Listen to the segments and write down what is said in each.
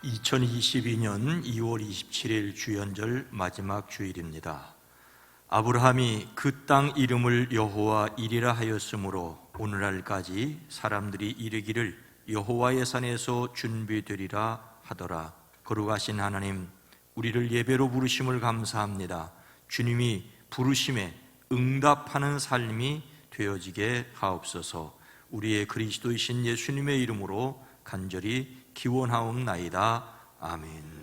2022년 2월 27일 주연절 마지막 주일입니다. 아브라함이 그 땅 이름을 여호와 이리라 하였으므로 오늘날까지 사람들이 이르기를 여호와의 산에서 준비되리라 하더라. 거룩하신 하나님, 우리를 예배로 부르심을 감사합니다. 주님이 부르심에 응답하는 삶이 되어지게 하옵소서. 우리의 그리스도이신 예수님의 이름으로 간절히 기원하옵나이다. 아멘.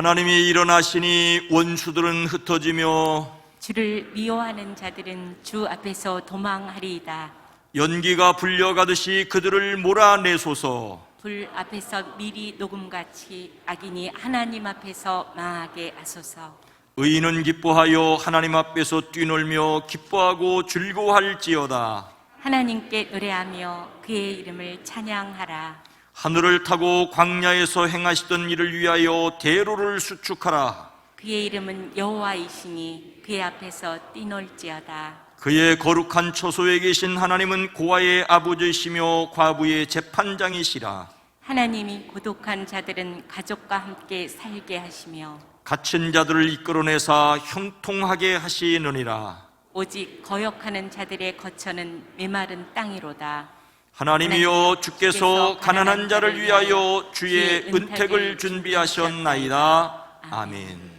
하나님이 일어나시니 원수들은 흩어지며 주를 미워하는 자들은 주 앞에서 도망하리이다. 연기가 불려가듯이 그들을 몰아내소서. 불 앞에서 밀이 녹음같이 악인이 하나님 앞에서 망하게 하소서. 의인은 기뻐하여 하나님 앞에서 뛰놀며 기뻐하고 즐거워할지어다. 하나님께 노래하며 그의 이름을 찬양하라. 하늘을 타고 광야에서 행하시던 일을 위하여 대로를 수축하라. 그의 이름은 여호와이시니 그의 앞에서 뛰놀지어다. 그의 거룩한 처소에 계신 하나님은 고아의 아버지시며 과부의 재판장이시라. 하나님이 고독한 자들은 가족과 함께 살게 하시며 갇힌 자들을 이끌어내사 형통하게 하시느니라. 오직 거역하는 자들의 거처는 메마른 땅이로다. 하나님이여, 주께서 가난한 자를 위하여 주의 은택을 준비하셨나이다. 아멘.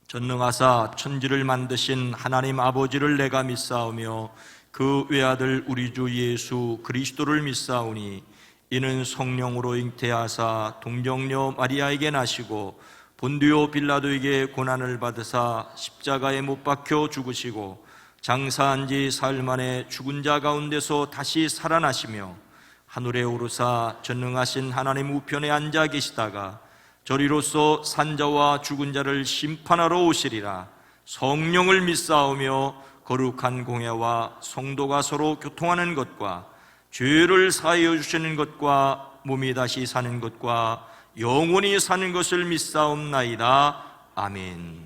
전능하사 천지를 만드신 하나님 아버지를 내가 믿사오며 그 외아들 우리 주 예수 그리스도를 믿사오니 이는 성령으로 잉태하사 동정녀 마리아에게 나시고 본디오 빌라도에게 고난을 받으사 십자가에 못 박혀 죽으시고 장사한 지 사흘 만에 죽은 자 가운데서 다시 살아나시며 하늘에 오르사 전능하신 하나님 우편에 앉아 계시다가 저리로서 산자와 죽은 자를 심판하러 오시리라. 성령을 믿사오며 거룩한 공예와 성도가 서로 교통하는 것과 죄를 사하여 주시는 것과 몸이 다시 사는 것과 영원히 사는 것을 믿사옵나이다. 아멘.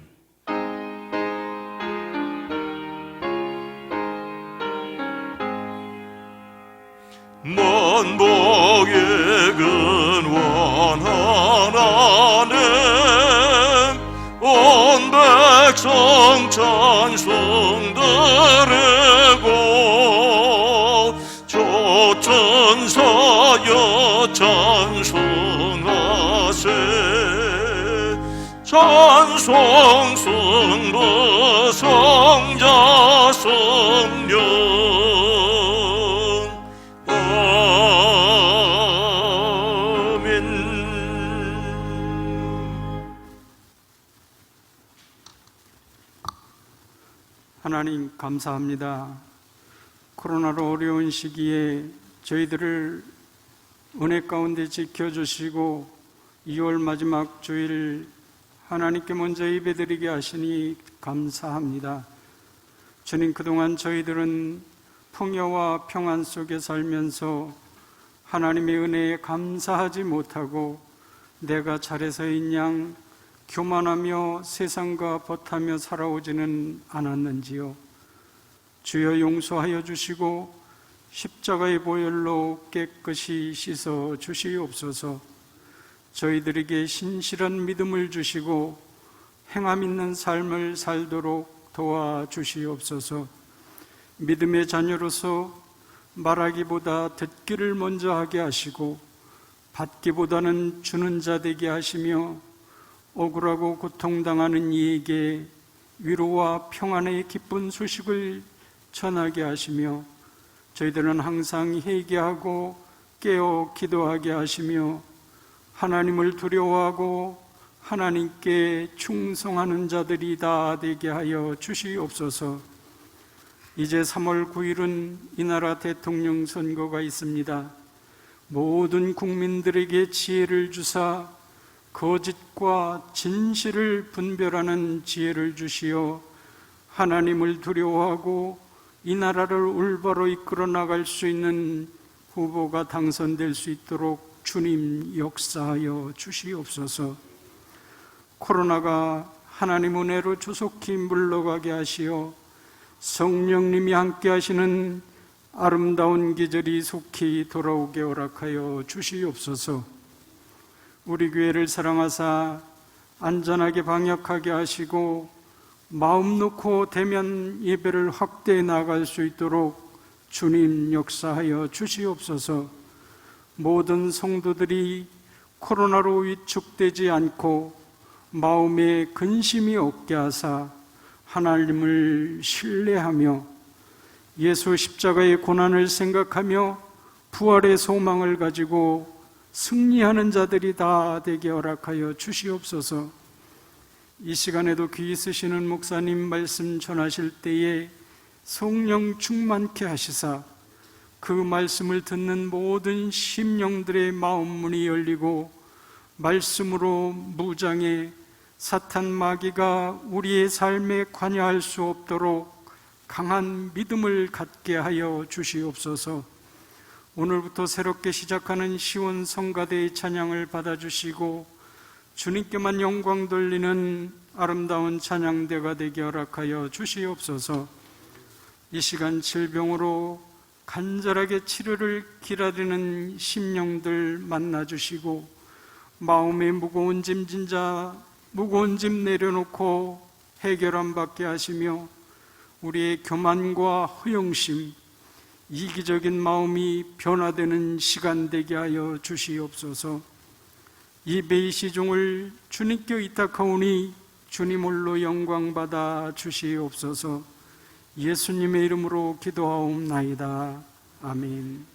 만복의 근원 하나님 온 백성 찬송 드리고 조천사여 찬송하세 찬송 성부 성자 성령 하나님 감사합니다. 코로나로 어려운 시기에 저희들을 은혜 가운데 지켜주시고 2월 마지막 주일 하나님께 먼저 예배드리게 하시니 감사합니다. 주님, 그동안 저희들은 풍요와 평안 속에 살면서 하나님의 은혜에 감사하지 못하고 내가 잘해서인 양 교만하며 세상과 벗하며 살아오지는 않았는지요. 주여 용서하여 주시고 십자가의 보혈로 깨끗이 씻어 주시옵소서. 저희들에게 신실한 믿음을 주시고 행함 있는 삶을 살도록 도와주시옵소서. 믿음의 자녀로서 말하기보다 듣기를 먼저 하게 하시고 받기보다는 주는 자 되게 하시며 억울하고 고통당하는 이에게 위로와 평안의 기쁜 소식을 전하게 하시며 저희들은 항상 회개하고 깨어 기도하게 하시며 하나님을 두려워하고 하나님께 충성하는 자들이 다 되게 하여 주시옵소서. 이제 3월 9일은 이 나라 대통령 선거가 있습니다. 모든 국민들에게 지혜를 주사 거짓과 진실을 분별하는 지혜를 주시어 하나님을 두려워하고 이 나라를 올바로 이끌어 나갈 수 있는 후보가 당선될 수 있도록 주님 역사하여 주시옵소서. 코로나가 하나님 은혜로 조속히 물러가게 하시어 성령님이 함께 하시는 아름다운 계절이 속히 돌아오게 허락하여 주시옵소서. 우리 교회를 사랑하사 안전하게 방역하게 하시고 마음 놓고 대면 예배를 확대해 나갈 수 있도록 주님 역사하여 주시옵소서. 모든 성도들이 코로나로 위축되지 않고 마음에 근심이 없게 하사 하나님을 신뢰하며 예수 십자가의 고난을 생각하며 부활의 소망을 가지고 승리하는 자들이 다 되게 허락하여 주시옵소서. 이 시간에도 귀 있으시는 목사님 말씀 전하실 때에 성령 충만케 하시사 그 말씀을 듣는 모든 심령들의 마음 문이 열리고 말씀으로 무장해 사탄 마귀가 우리의 삶에 관여할 수 없도록 강한 믿음을 갖게 하여 주시옵소서. 오늘부터 새롭게 시작하는 시온 성가대의 찬양을 받아주시고 주님께만 영광 돌리는 아름다운 찬양대가 되게 허락하여 주시옵소서. 이 시간 질병으로 간절하게 치료를 기다리는 심령들 만나주시고 마음에 무거운 짐 내려놓고 해결함 받게 하시며 우리의 교만과 허영심, 이기적인 마음이 변화되는 시간 되게 하여 주시옵소서. 이 베이시종을 주님께 의탁하오니 주님 홀로 영광받아 주시옵소서. 예수님의 이름으로 기도하옵나이다. 아멘.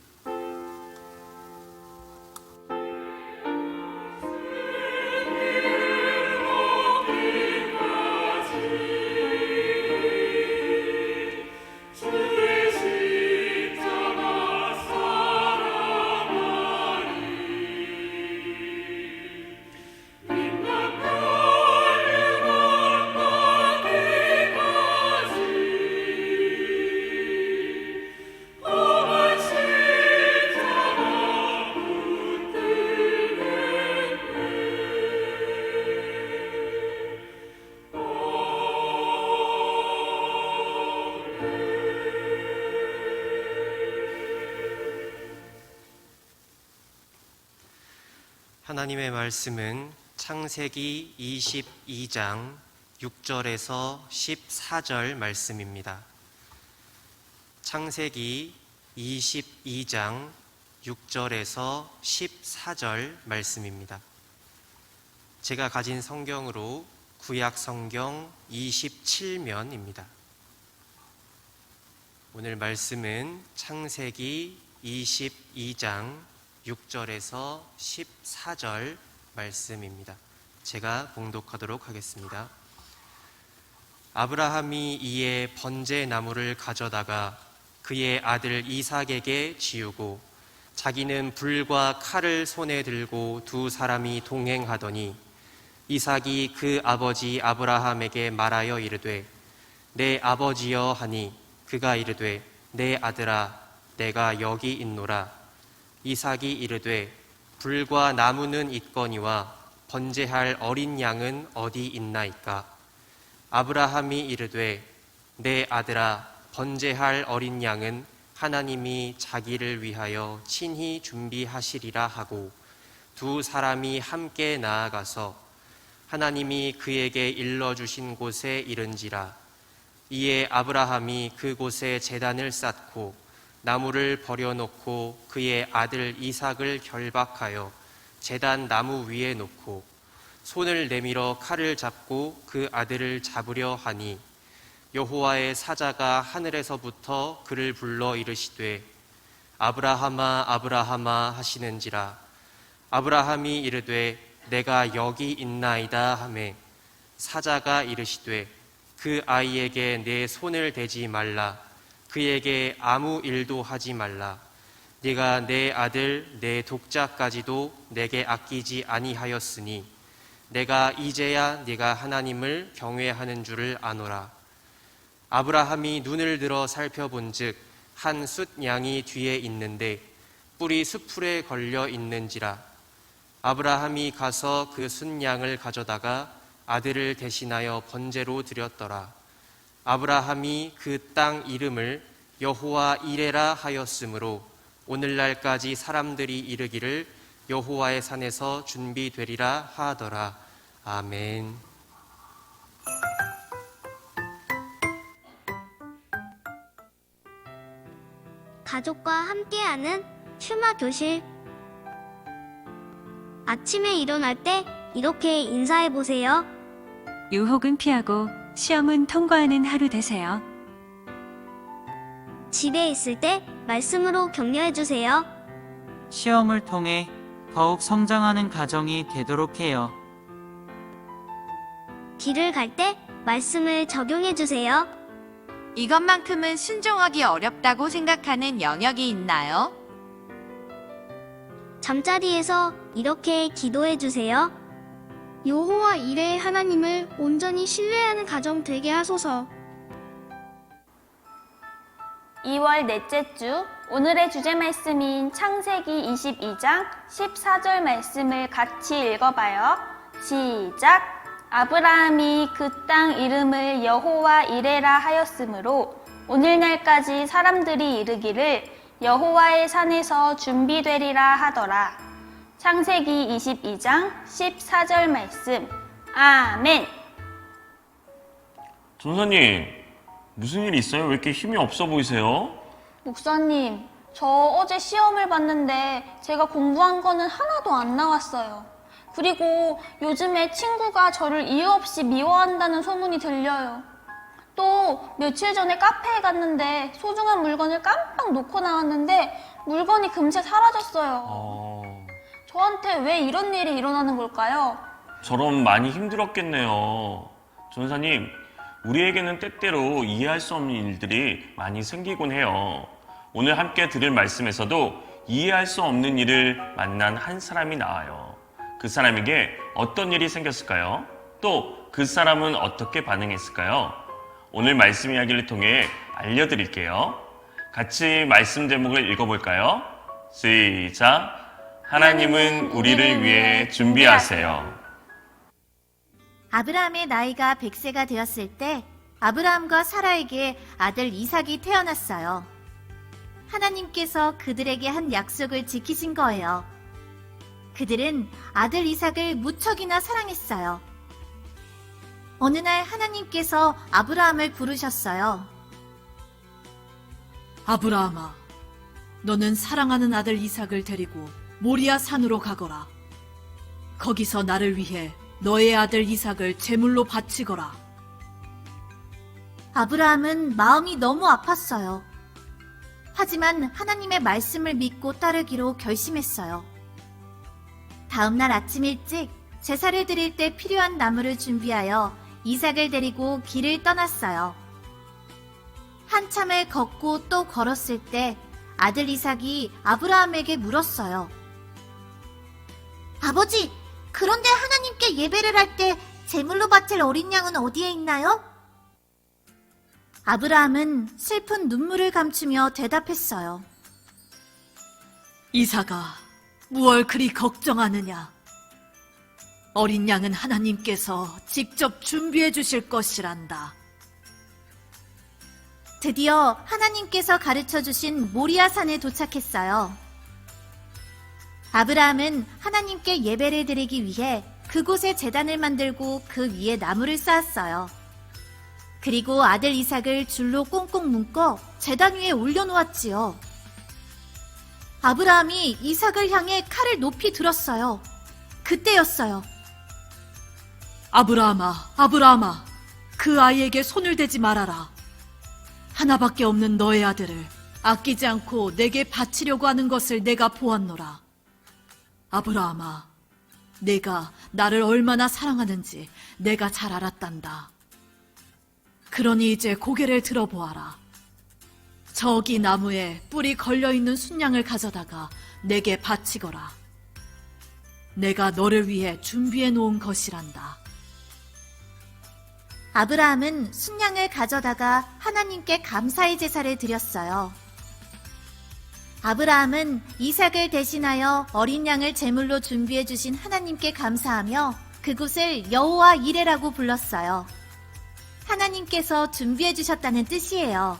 내 하나님의 말씀은 창세기 22장 6절에서 14절 말씀입니다. 창세기 22장 6절에서 14절 말씀입니다. 제가 가진 성경으로 구약 성경 27면입니다. 오늘 말씀은 창세기 22장 6절에서 14절 말씀입니다. 제가 봉독하도록 하겠습니다. 아브라함이 이에 번제 나무를 가져다가 그의 아들 이삭에게 지우고 자기는 불과 칼을 손에 들고 두 사람이 동행하더니 이삭이 그 아버지 아브라함에게 말하여 이르되 내 아버지여 하니 그가 이르되 내 아들아 내가 여기 있노라. 이삭이 이르되 불과 나무는 있거니와 번제할 어린 양은 어디 있나이까? 아브라함이 이르되 내 아들아 번제할 어린 양은 하나님이 자기를 위하여 친히 준비하시리라 하고 두 사람이 함께 나아가서 하나님이 그에게 일러주신 곳에 이른지라. 이에 아브라함이 그곳에 제단을 쌓고 나무를 버려놓고 그의 아들 이삭을 결박하여 제단 나무 위에 놓고 손을 내밀어 칼을 잡고 그 아들을 잡으려 하니 여호와의 사자가 하늘에서부터 그를 불러 이르시되 아브라함아 아브라함아 하시는지라. 아브라함이 이르되 내가 여기 있나이다 하매 사자가 이르시되 그 아이에게 내 손을 대지 말라. 그에게 아무 일도 하지 말라. 네가 내 아들 내 독자까지도 내게 아끼지 아니하였으니 내가 이제야 네가 하나님을 경외하는 줄을 아노라. 아브라함이 눈을 들어 살펴본즉 한 숫 양이 뒤에 있는데 뿔이 숫풀에 걸려 있는지라. 아브라함이 가서 그 숫 양을 가져다가 아들을 대신하여 번제로 드렸더라. 아브라함이 그 땅 이름을 여호와 이레라 하였으므로 오늘날까지 사람들이 이르기를 여호와의 산에서 준비되리라 하더라. 아멘. 가족과 함께하는 슈마 교실. 아침에 일어날 때 이렇게 인사해 보세요. 유혹은 피하고 시험은 통과하는 하루 되세요. 집에 있을 때 말씀으로 격려해 주세요. 시험을 통해 더욱 성장하는 가정이 되도록 해요. 길을 갈 때 말씀을 적용해 주세요. 이것만큼은 순종하기 어렵다고 생각하는 영역이 있나요? 잠자리에서 이렇게 기도해 주세요. 여호와 이레의 하나님을 온전히 신뢰하는 가정 되게 하소서. 2월 넷째 주 오늘의 주제 말씀인 창세기 22장 14절 말씀을 같이 읽어봐요. 시작! 아브라함이 그 땅 이름을 여호와 이레라 하였으므로 오늘날까지 사람들이 이르기를 여호와의 산에서 준비되리라 하더라. 창세기 22장 14절 말씀. 아멘. 전사님, 무슨 일 있어요? 왜 이렇게 힘이 없어 보이세요? 목사님, 저 어제 시험을 봤는데 제가 공부한 거는 하나도 안 나왔어요. 그리고 요즘에 친구가 저를 이유 없이 미워한다는 소문이 들려요. 또 며칠 전에 카페에 갔는데 소중한 물건을 깜빡 놓고 나왔는데 물건이 금세 사라졌어요. 저한테 왜 이런 일이 일어나는 걸까요? 저럼 많이 힘들었겠네요. 전사님, 우리에게는 때때로 이해할 수 없는 일들이 많이 생기곤 해요. 오늘 함께 들을 말씀에서도 이해할 수 없는 일을 만난 한 사람이 나와요. 그 사람에게 어떤 일이 생겼을까요? 또 그 사람은 어떻게 반응했을까요? 오늘 말씀 이야기를 통해 알려드릴게요. 같이 말씀 제목을 읽어볼까요? 시작! 하나님은 우리를 위해 준비하세요. 아브라함의 나이가 100세가 되었을 때 아브라함과 사라에게 아들 이삭이 태어났어요. 하나님께서 그들에게 한 약속을 지키신 거예요. 그들은 아들 이삭을 무척이나 사랑했어요. 어느 날 하나님께서 아브라함을 부르셨어요. 아브라함아, 너는 사랑하는 아들 이삭을 데리고 모리아 산으로 가거라. 거기서 나를 위해 너의 아들 이삭을 제물로 바치거라. 아브라함은 마음이 너무 아팠어요. 하지만 하나님의 말씀을 믿고 따르기로 결심했어요. 다음 날 아침 일찍 제사를 드릴 때 필요한 나무를 준비하여 이삭을 데리고 길을 떠났어요. 한참을 걷고 또 걸었을 때 아들 이삭이 아브라함에게 물었어요. 아버지, 그런데 하나님께 예배를 할 때 제물로 바칠 어린 양은 어디에 있나요? 아브라함은 슬픈 눈물을 감추며 대답했어요. 이삭아, 무얼 그리 걱정하느냐? 어린 양은 하나님께서 직접 준비해 주실 것이란다. 드디어 하나님께서 가르쳐 주신 모리아 산에 도착했어요. 아브라함은 하나님께 예배를 드리기 위해 그곳에 제단을 만들고 그 위에 나무를 쌓았어요. 그리고 아들 이삭을 줄로 꽁꽁 묶어 제단 위에 올려놓았지요. 아브라함이 이삭을 향해 칼을 높이 들었어요. 그때였어요. 아브라함아, 아브라함아, 그 아이에게 손을 대지 말아라. 하나밖에 없는 너의 아들을 아끼지 않고 내게 바치려고 하는 것을 내가 보았노라. 아브라함아, 내가 나를 얼마나 사랑하는지 내가 잘 알았단다. 그러니 이제 고개를 들어보아라. 저기 나무에 뿔이 걸려있는 순양을 가져다가 내게 바치거라. 내가 너를 위해 준비해 놓은 것이란다. 아브라함은 순양을 가져다가 하나님께 감사의 제사를 드렸어요. 아브라함은 이삭을 대신하여 어린 양을 제물로 준비해 주신 하나님께 감사하며 그곳을 여호와 이레라고 불렀어요. 하나님께서 준비해 주셨다는 뜻이에요.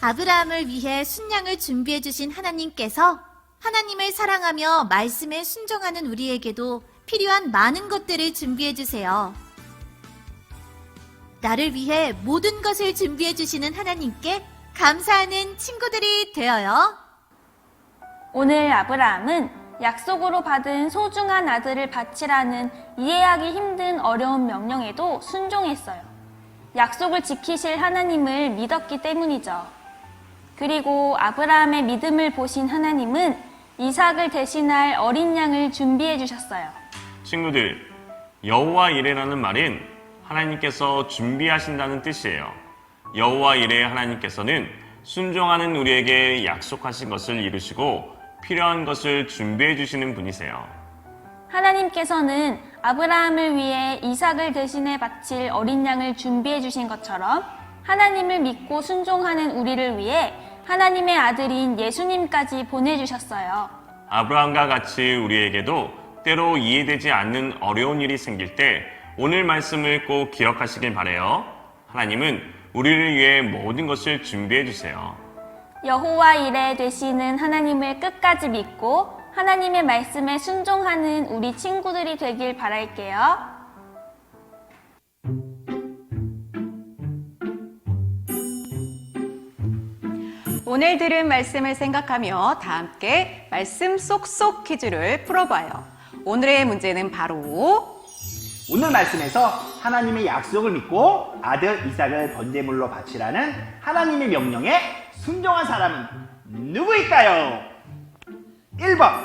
아브라함을 위해 순양을 준비해 주신 하나님께서 하나님을 사랑하며 말씀에 순종하는 우리에게도 필요한 많은 것들을 준비해 주세요. 나를 위해 모든 것을 준비해 주시는 하나님께 감사하는 친구들이 되어요. 오늘 아브라함은 약속으로 받은 소중한 아들을 바치라는 이해하기 힘든 어려운 명령에도 순종했어요. 약속을 지키실 하나님을 믿었기 때문이죠. 그리고 아브라함의 믿음을 보신 하나님은 이삭을 대신할 어린 양을 준비해 주셨어요. 친구들, 여호와 이레라는 말은 하나님께서 준비하신다는 뜻이에요. 여호와 이레의 하나님께서는 순종하는 우리에게 약속하신 것을 이루시고 필요한 것을 준비해 주시는 분이세요. 하나님께서는 아브라함을 위해 이삭을 대신해 바칠 어린 양을 준비해 주신 것처럼 하나님을 믿고 순종하는 우리를 위해 하나님의 아들인 예수님까지 보내주셨어요. 아브라함과 같이 우리에게도 때로 이해되지 않는 어려운 일이 생길 때 오늘 말씀을 꼭 기억하시길 바라요. 하나님은 우리를 위해 모든 것을 준비해 주세요. 여호와 이레 되시는 하나님을 끝까지 믿고 하나님의 말씀에 순종하는 우리 친구들이 되길 바랄게요. 오늘 들은 말씀을 생각하며 다 함께 말씀 쏙쏙 퀴즈를 풀어봐요. 오늘의 문제는 바로 오늘 말씀에서 하나님의 약속을 믿고 아들 이삭을 번제물로 바치라는 하나님의 명령에 순종한 사람은 누구일까요? 1번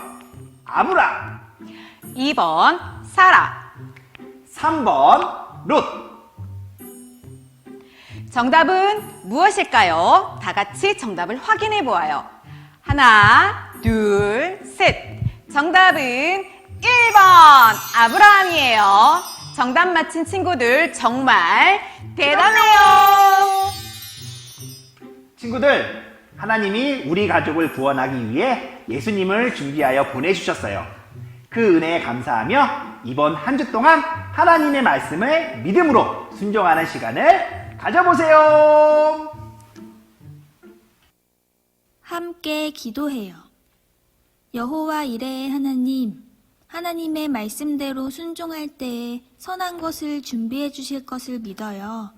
아브라함, 2번 사라, 3번 롯. 정답은 무엇일까요? 다 같이 정답을 확인해 보아요. 하나, 둘, 셋. 정답은 1번 아브라함이에요. 정답 맞힌 친구들 정말 대단해요. 친구들, 하나님이 우리 가족을 구원하기 위해 예수님을 준비하여 보내주셨어요. 그 은혜에 감사하며 이번 한 주 동안 하나님의 말씀을 믿음으로 순종하는 시간을 가져보세요. 함께 기도해요. 여호와 이레의 하나님, 하나님의 말씀대로 순종할 때에 선한 것을 준비해 주실 것을 믿어요.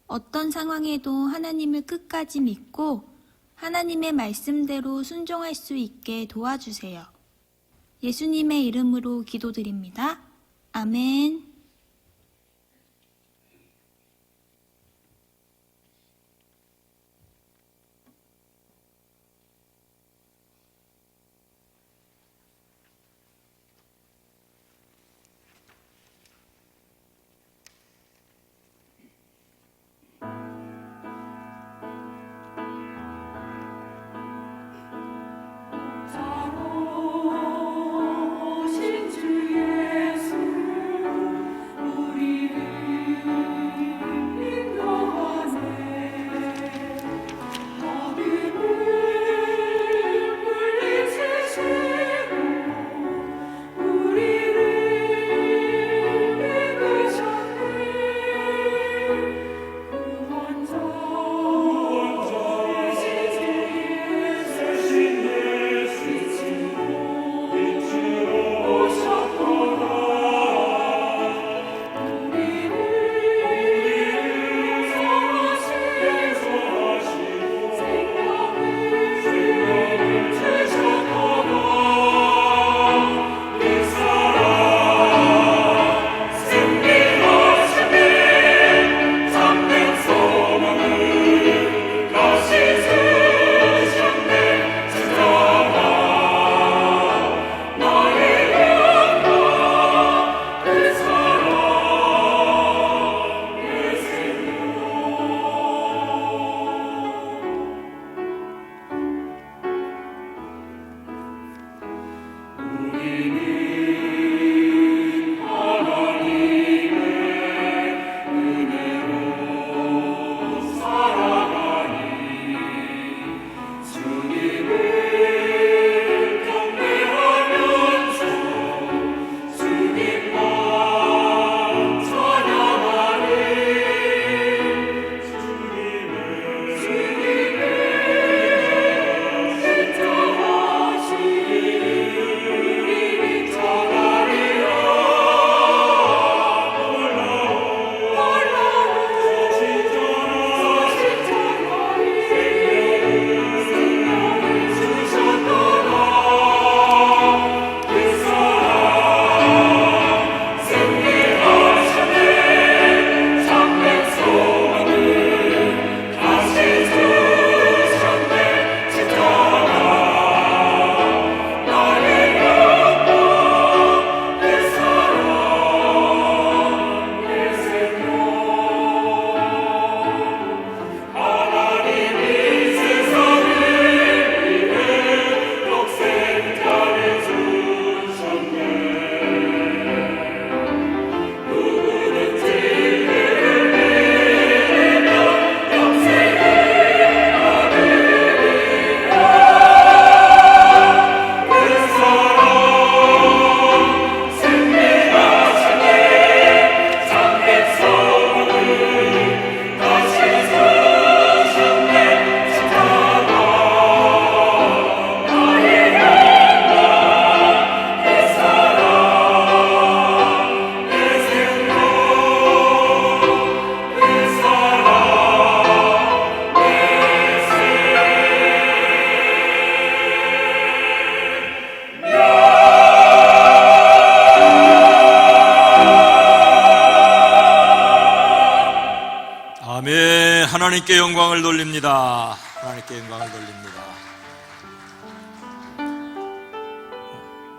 어떤 상황에도 하나님을 끝까지 믿고 하나님의 말씀대로 순종할 수 있게 도와주세요. 예수님의 이름으로 기도드립니다. 아멘. 하나님께 영광을 돌립니다. 하나님께 영광을 돌립니다.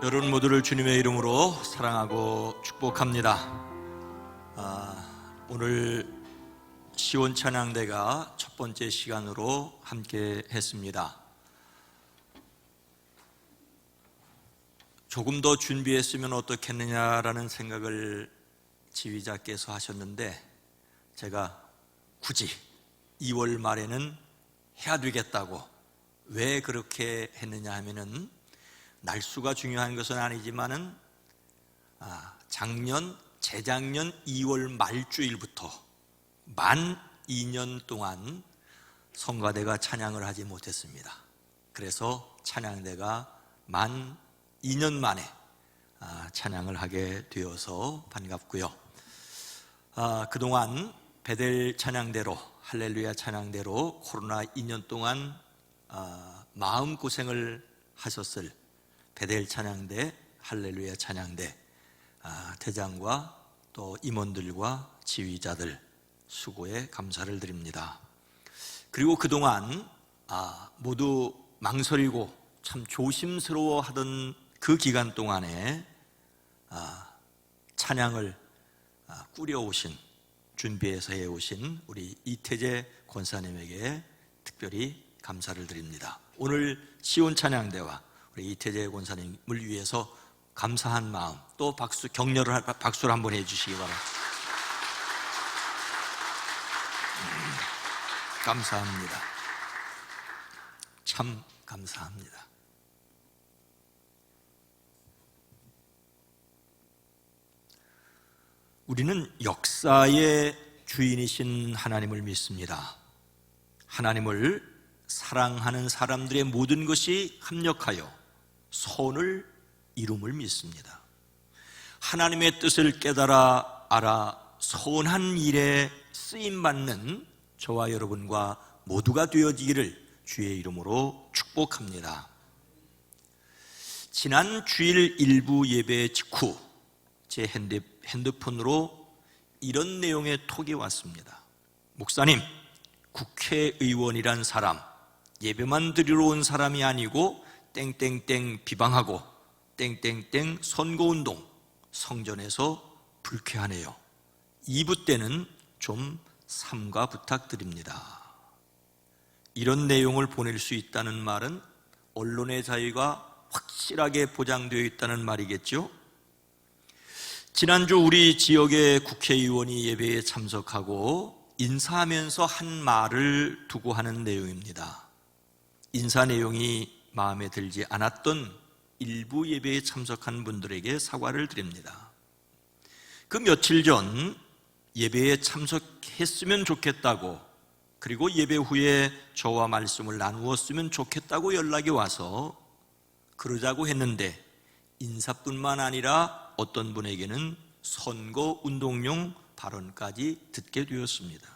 여러분 모두를 주님의 이름으로 사랑하고 축복합니다. 오늘 시온 찬양대가 첫 번째 시간으로 함께 했습니다. 조금 더 준비했으면 어떻겠느냐라는 생각을 지휘자께서 하셨는데 제가 굳이 2월 말에는 해야 되겠다고. 왜 그렇게 했느냐 하면은 날수가 중요한 것은 아니지만은 작년 재작년 2월 말주일부터 만 2년 동안 성가대가 찬양을 하지 못했습니다. 그래서 찬양대가 만 2년 만에 찬양을 하게 되어서 반갑고요. 그동안 베델 찬양대로, 할렐루야 찬양대로 코로나 2년 동안 마음고생을 하셨을 베델 찬양대, 할렐루야 찬양대 대장과 또 임원들과 지휘자들 수고에 감사를 드립니다. 그리고 그동안 모두 망설이고 참 조심스러워하던 그 기간 동안에 찬양을 꾸려오신, 준비해서 해오신 우리 이태재 권사님에게 특별히 감사를 드립니다. 오늘 시온 찬양대와 우리 이태재 권사님을 위해서 감사한 마음, 또 박수를 한번 해주시기 바랍니다. 감사합니다. 참 감사합니다. 우리는 역사의 주인이신 하나님을 믿습니다. 하나님을 사랑하는 사람들의 모든 것이 합력하여 선을 이룸을 믿습니다. 하나님의 뜻을 깨달아 알아 선한 일에 쓰임받는 저와 여러분과 모두가 되어지기를 주의 이름으로 축복합니다. 지난 주일 일부 예배 직후 제 핸드폰으로 이런 내용의 톡이 왔습니다. 목사님, 국회의원이란 사람 예배만 드리러 온 사람이 아니고 땡땡땡 비방하고 땡땡땡 선거운동 성전에서 불쾌하네요. 2부 때는 좀 삼가 부탁드립니다. 이런 내용을 보낼 수 있다는 말은 언론의 자유가 확실하게 보장되어 있다는 말이겠죠? 지난주 우리 지역의 국회의원이 예배에 참석하고 인사하면서 한 말을 두고 하는 내용입니다. 인사 내용이 마음에 들지 않았던 일부 예배에 참석한 분들에게 사과를 드립니다. 그 며칠 전 예배에 참석했으면 좋겠다고, 그리고 예배 후에 저와 말씀을 나누었으면 좋겠다고 연락이 와서 그러자고 했는데, 인사뿐만 아니라 어떤 분에게는 선거 운동용 발언까지 듣게 되었습니다.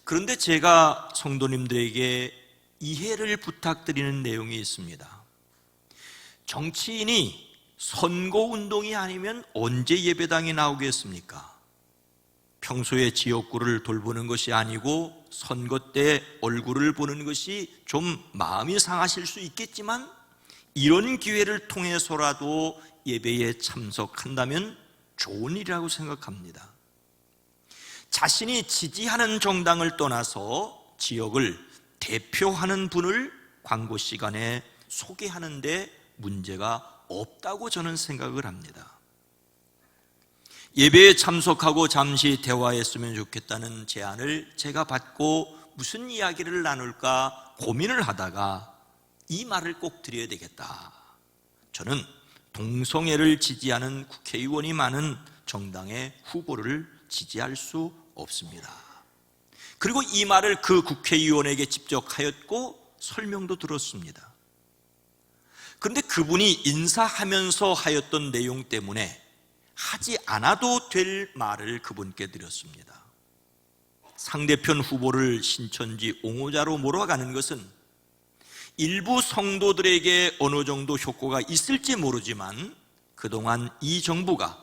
그런데 제가 성도님들에게 이해를 부탁드리는 내용이 있습니다. 정치인이 선거 운동이 아니면 언제 예배당에 나오겠습니까? 평소에 지역구를 돌보는 것이 아니고 선거 때 얼굴을 보는 것이 좀 마음이 상하실 수 있겠지만, 이런 기회를 통해서라도 예배에 참석한다면 좋은 일이라고 생각합니다. 자신이 지지하는 정당을 떠나서 지역을 대표하는 분을 광고 시간에 소개하는데 문제가 없다고 저는 생각을 합니다. 예배에 참석하고 잠시 대화했으면 좋겠다는 제안을 제가 받고 무슨 이야기를 나눌까 고민을 하다가 이 말을 꼭 드려야 되겠다. 저는 동성애를 지지하는 국회의원이 많은 정당의 후보를 지지할 수 없습니다. 그리고 이 말을 그 국회의원에게 직접 하였고 설명도 들었습니다. 그런데 그분이 인사하면서 하였던 내용 때문에 하지 않아도 될 말을 그분께 드렸습니다. 상대편 후보를 신천지 옹호자로 몰아가는 것은 일부 성도들에게 어느 정도 효과가 있을지 모르지만, 그동안 이 정부가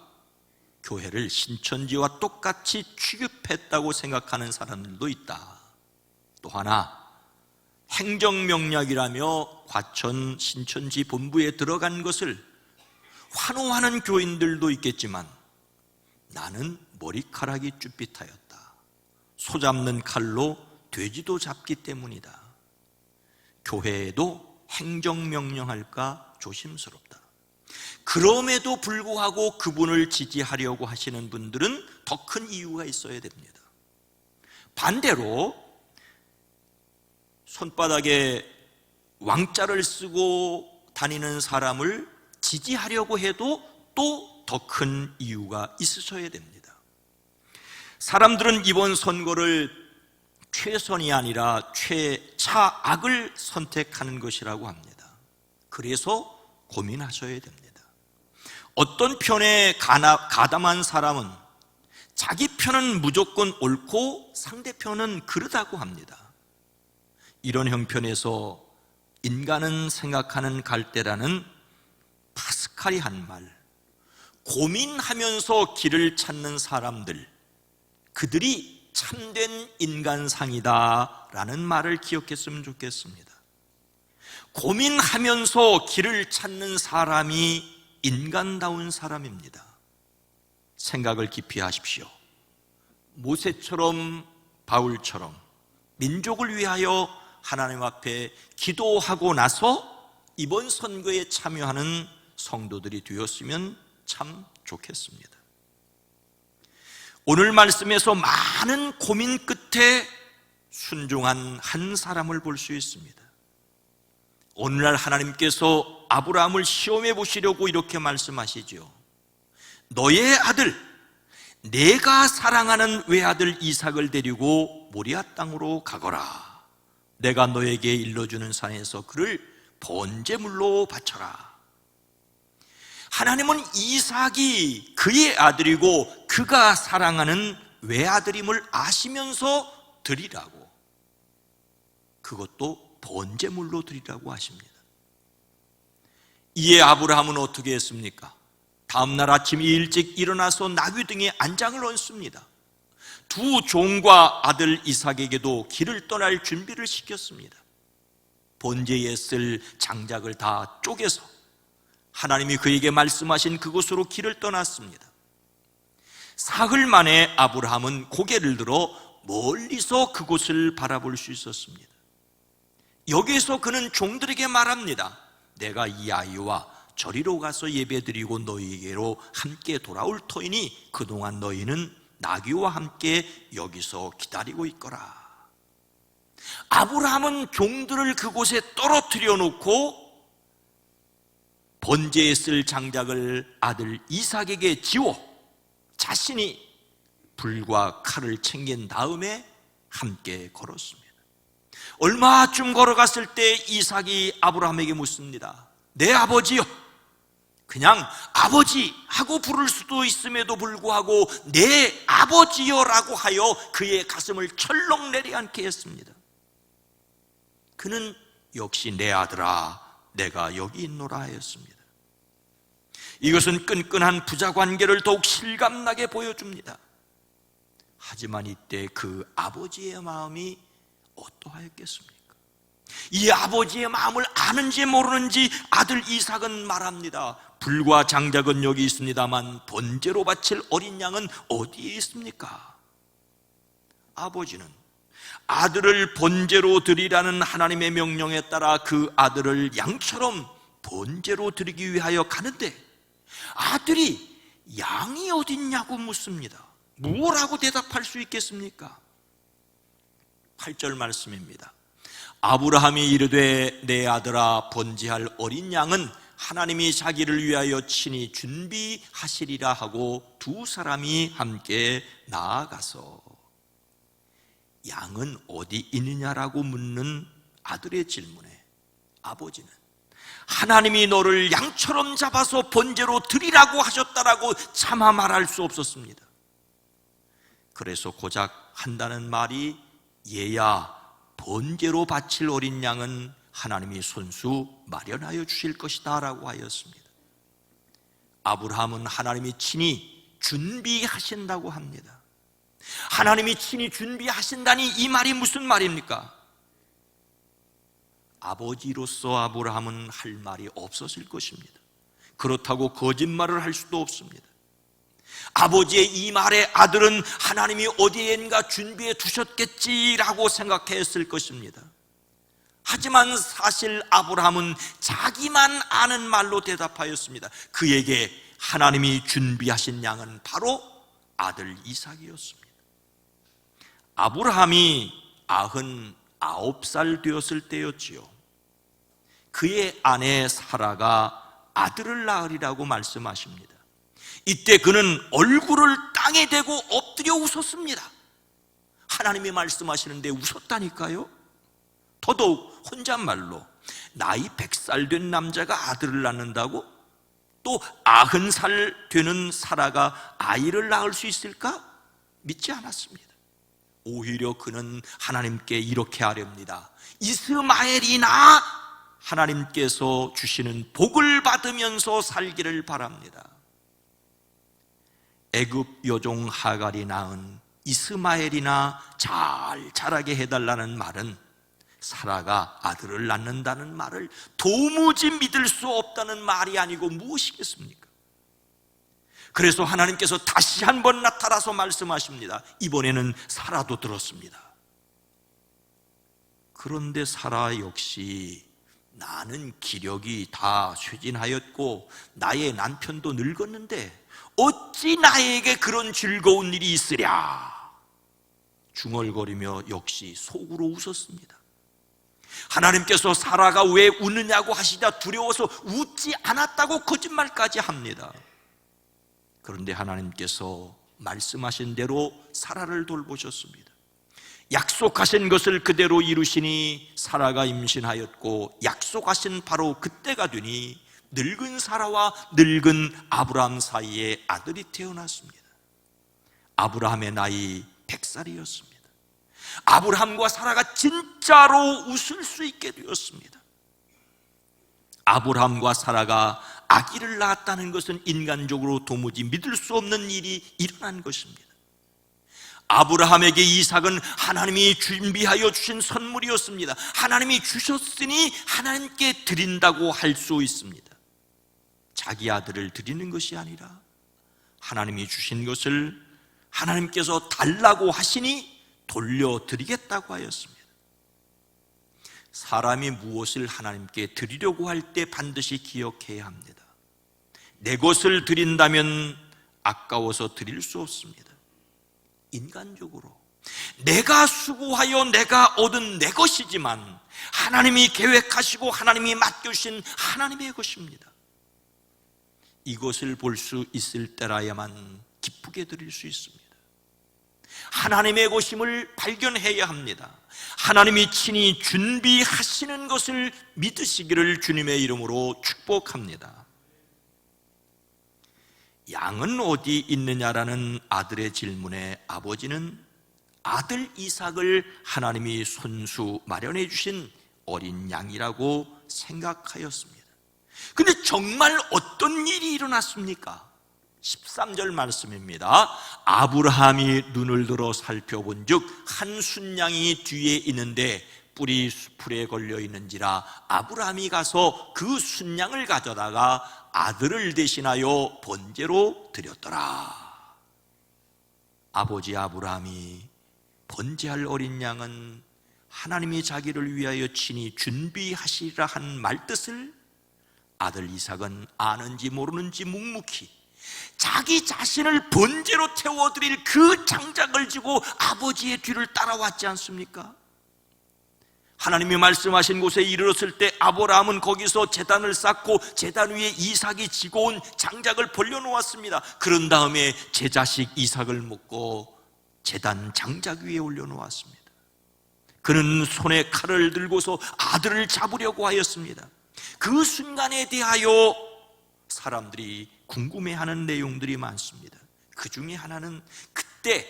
교회를 신천지와 똑같이 취급했다고 생각하는 사람들도 있다. 또 하나, 행정명령이라며 과천 신천지 본부에 들어간 것을 환호하는 교인들도 있겠지만, 나는 머리카락이 쭈삣하였다. 소 잡는 칼로 돼지도 잡기 때문이다. 교회에도 행정명령할까 조심스럽다. 그럼에도 불구하고 그분을 지지하려고 하시는 분들은 더 큰 이유가 있어야 됩니다. 반대로 손바닥에 왕자를 쓰고 다니는 사람을 지지하려고 해도 또 더 큰 이유가 있으셔야 됩니다. 사람들은 이번 선거를 최선이 아니라 최차악을 선택하는 것이라고 합니다. 그래서 고민하셔야 됩니다. 어떤 편에 가담한 사람은 자기 편은 무조건 옳고 상대편은 그르다고 합니다. 이런 형편에서 인간은 생각하는 갈대라는 파스칼이 한 말, 고민하면서 길을 찾는 사람들, 그들이 참된 인간상이다 라는 말을 기억했으면 좋겠습니다. 고민하면서 길을 찾는 사람이 인간다운 사람입니다. 생각을 깊이 하십시오. 모세처럼, 바울처럼 민족을 위하여 하나님 앞에 기도하고 나서 이번 선거에 참여하는 성도들이 되었으면 참 좋겠습니다. 오늘 말씀에서 많은 고민 끝에 순종한 한 사람을 볼 수 있습니다. 오늘날 하나님께서 아브라함을 시험해 보시려고 이렇게 말씀하시죠. 너의 아들, 내가 사랑하는 외아들 이삭을 데리고 모리아 땅으로 가거라. 내가 너에게 일러주는 산에서 그를 번제물로 바쳐라. 하나님은 이삭이 그의 아들이고 그가 사랑하는 외아들임을 아시면서 드리라고, 그것도 번제물로 드리라고 하십니다. 이에 아브라함은 어떻게 했습니까? 다음날 아침 일찍 일어나서 나귀 등에 안장을 얹습니다. 두 종과 아들 이삭에게도 길을 떠날 준비를 시켰습니다. 번제에 쓸 장작을 다 쪼개서 하나님이 그에게 말씀하신 그곳으로 길을 떠났습니다. 사흘 만에 아브라함은 고개를 들어 멀리서 그곳을 바라볼 수 있었습니다. 여기에서 그는 종들에게 말합니다. 내가 이 아이와 저리로 가서 예배드리고 너희에게로 함께 돌아올 터이니 그동안 너희는 나귀와 함께 여기서 기다리고 있거라. 아브라함은 종들을 그곳에 떨어뜨려 놓고 번제에 쓸 장작을 아들 이삭에게 지워 자신이 불과 칼을 챙긴 다음에 함께 걸었습니다. 얼마쯤 걸어갔을 때 이삭이 아브라함에게 묻습니다. 내 아버지요. 그냥 아버지 하고 부를 수도 있음에도 불구하고 내 아버지여라고 하여 그의 가슴을 철렁 내려앉게 했습니다. 그는 역시 내 아들아 내가 여기 있노라 하였습니다. 이것은 끈끈한 부자 관계를 더욱 실감나게 보여줍니다. 하지만 이때 그 아버지의 마음이 어떠하였겠습니까? 이 아버지의 마음을 아는지 모르는지 아들 이삭은 말합니다. 불과 장작은 여기 있습니다만 번제로 바칠 어린 양은 어디에 있습니까? 아버지는 아들을 번제로 드리라는 하나님의 명령에 따라 그 아들을 양처럼 번제로 드리기 위하여 가는데 아들이 양이 어딨냐고 묻습니다. 뭐라고 대답할 수 있겠습니까? 8절 말씀입니다. 아브라함이 이르되 내 아들아 번제할 어린 양은 하나님이 자기를 위하여 친히 준비하시리라 하고 두 사람이 함께 나아가서 양은 어디 있느냐라고 묻는 아들의 질문에 아버지는 하나님이 너를 양처럼 잡아서 번제로 드리라고 하셨다라고 차마 말할 수 없었습니다. 그래서 고작 한다는 말이 얘야 번제로 바칠 어린 양은 하나님이 손수 마련하여 주실 것이다 라고 하였습니다. 아브라함은 하나님이 친히 준비하신다고 합니다. 하나님이 친히 준비하신다니 이 말이 무슨 말입니까? 아버지로서 아브라함은 할 말이 없었을 것입니다. 그렇다고 거짓말을 할 수도 없습니다. 아버지의 이 말에 아들은 하나님이 어디엔가 준비해 두셨겠지라고 생각했을 것입니다. 하지만 사실 아브라함은 자기만 아는 말로 대답하였습니다. 그에게 하나님이 준비하신 양은 바로 아들 이삭이었습니다. 아브라함이 99살 되었을 때였지요. 그의 아내 사라가 아들을 낳으리라고 말씀하십니다. 이때 그는 얼굴을 땅에 대고 엎드려 웃었습니다. 하나님이 말씀하시는데 웃었다니까요. 더더욱 혼잣말로 나이 100살 된 남자가 아들을 낳는다고? 또 90살 되는 사라가 아이를 낳을 수 있을까? 믿지 않았습니다. 오히려 그는 하나님께 이렇게 아뢰옵니다. 이스마엘이나 하나님께서 주시는 복을 받으면서 살기를 바랍니다. 애굽 여종 하갈이 낳은 이스마엘이나 잘 자라게 해달라는 말은 사라가 아들을 낳는다는 말을 도무지 믿을 수 없다는 말이 아니고 무엇이겠습니까? 그래서 하나님께서 다시 한번 나타나서 말씀하십니다. 이번에는 사라도 들었습니다. 그런데 사라 역시 나는 기력이 다 쇠진하였고 나의 남편도 늙었는데 어찌 나에게 그런 즐거운 일이 있으랴? 중얼거리며 역시 속으로 웃었습니다. 하나님께서 사라가 왜 웃느냐고 하시자 두려워서 웃지 않았다고 거짓말까지 합니다. 그런데 하나님께서 말씀하신 대로 사라를 돌보셨습니다. 약속하신 것을 그대로 이루시니 사라가 임신하였고 약속하신 바로 그때가 되니 늙은 사라와 늙은 아브라함 사이에 아들이 태어났습니다. 아브라함의 나이 100살이었습니다. 아브라함과 사라가 진짜로 웃을 수 있게 되었습니다. 아브라함과 사라가 아기를 낳았다는 것은 인간적으로 도무지 믿을 수 없는 일이 일어난 것입니다. 아브라함에게 이삭은 하나님이 준비하여 주신 선물이었습니다. 하나님이 주셨으니 하나님께 드린다고 할 수 있습니다. 자기 아들을 드리는 것이 아니라 하나님이 주신 것을 하나님께서 달라고 하시니 돌려드리겠다고 하였습니다. 사람이 무엇을 하나님께 드리려고 할 때 반드시 기억해야 합니다. 내 것을 드린다면 아까워서 드릴 수 없습니다. 인간적으로 내가 수고하여 내가 얻은 내 것이지만 하나님이 계획하시고 하나님이 맡겨주신 하나님의 것입니다. 이것을 볼 수 있을 때라야만 기쁘게 드릴 수 있습니다. 하나님의 것임을 발견해야 합니다. 하나님이 친히 준비하시는 것을 믿으시기를 주님의 이름으로 축복합니다. 양은 어디 있느냐라는 아들의 질문에 아버지는 아들 이삭을 하나님이 손수 마련해 주신 어린 양이라고 생각하였습니다. 근데 정말 어떤 일이 일어났습니까? 13절 말씀입니다. 아브라함이 눈을 들어 살펴본 즉 한 순양이 뒤에 있는데 뿔이 수풀에 걸려 있는지라 아브라함이 가서 그 순양을 가져다가 아들을 대신하여 번제로 드렸더라. 아버지 아브라함이 번제할 어린 양은 하나님이 자기를 위하여 친히 준비하시리라 한 말뜻을 아들 이삭은 아는지 모르는지 묵묵히 자기 자신을 번제로 태워드릴 그 장작을 지고 아버지의 뒤를 따라왔지 않습니까? 하나님이 말씀하신 곳에 이르렀을 때 아브라함은 거기서 제단을 쌓고 제단 위에 이삭이 지고 온 장작을 벌려놓았습니다. 그런 다음에 제 자식 이삭을 묶고 제단 장작 위에 올려놓았습니다. 그는 손에 칼을 들고서 아들을 잡으려고 하였습니다. 그 순간에 대하여 사람들이 궁금해하는 내용들이 많습니다. 그 중에 하나는 그때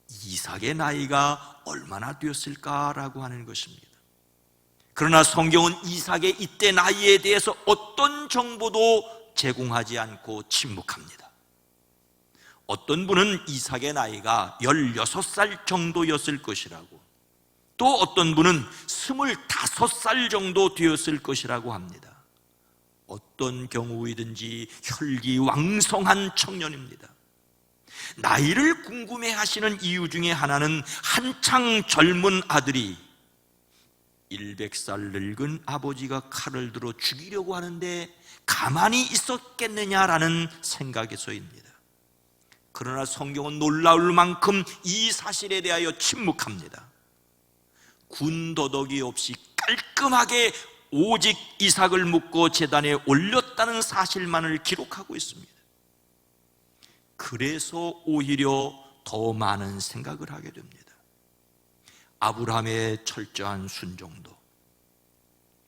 이삭의 나이가 얼마나 되었을까라고 하는 것입니다. 그러나 성경은 이삭의 이때 나이에 대해서 어떤 정보도 제공하지 않고 침묵합니다. 어떤 분은 이삭의 나이가 16살 정도였을 것이라고, 또 어떤 분은 25살 정도 되었을 것이라고 합니다. 어떤 경우이든지 혈기왕성한 청년입니다. 나이를 궁금해하시는 이유 중에 하나는 한창 젊은 아들이 100살 늙은 아버지가 칼을 들어 죽이려고 하는데 가만히 있었겠느냐라는 생각에서입니다. 그러나 성경은 놀라울 만큼 이 사실에 대하여 침묵합니다. 군더더기 없이 깔끔하게 오직 이삭을 묶고 제단에 올렸다는 사실만을 기록하고 있습니다. 그래서 오히려 더 많은 생각을 하게 됩니다. 아브라함의 철저한 순종도,